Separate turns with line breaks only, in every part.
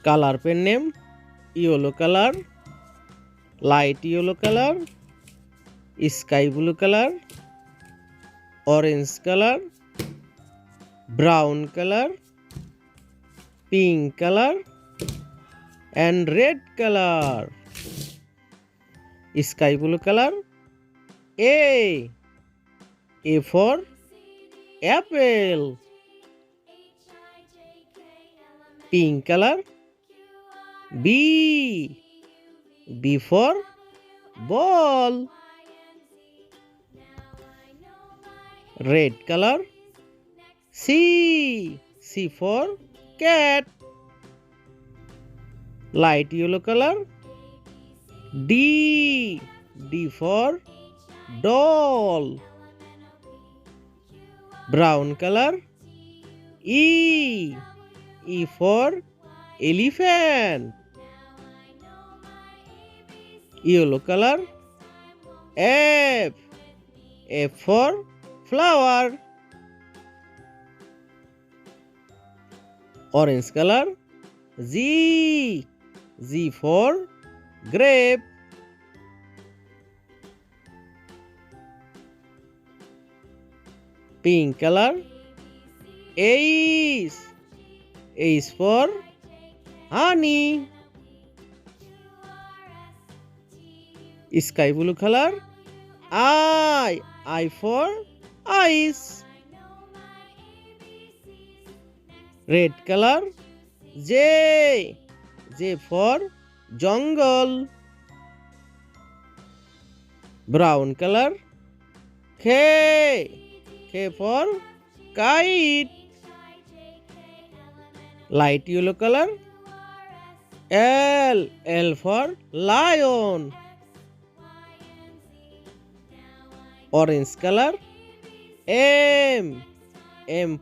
Color pen name yellow color, light yellow color, sky blue color, orange color, brown color, pink color and red color. Sky blue color A for apple. Pink color B for ball. Red color C for cat. Light yellow color D for doll. Brown color E for elephant. Yellow color F for flower. Orange color Z for grape. Pink color H for honey. Sky blue color I for ice. Red color J for jungle. Brown color K for kite. Light yellow color L for lion. Orange color M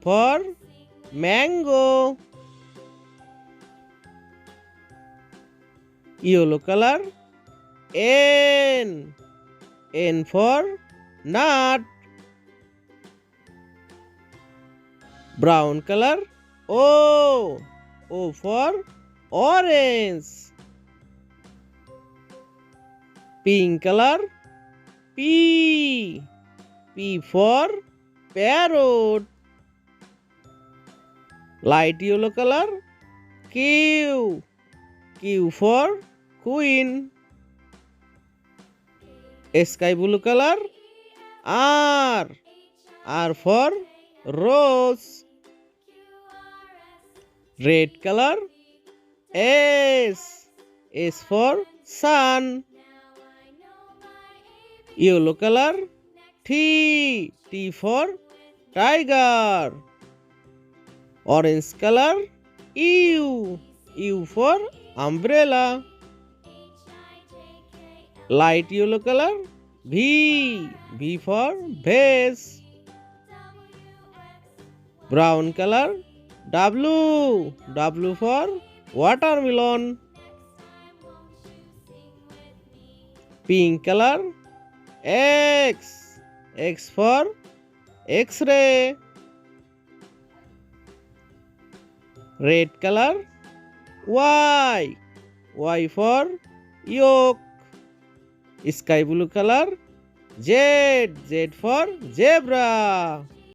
for mango. Yellow color N for nut. Brown color O for orange. Pink color P for parrot. Light yellow color Q for queen. Sky blue color R for rose. Red color S for sun. Yellow color T for tiger. Orange color U for umbrella. Light yellow color V for vase. Brown color W for watermelon. Pink color X for X-ray. Red color Y for yolk. Sky blue color Z for zebra.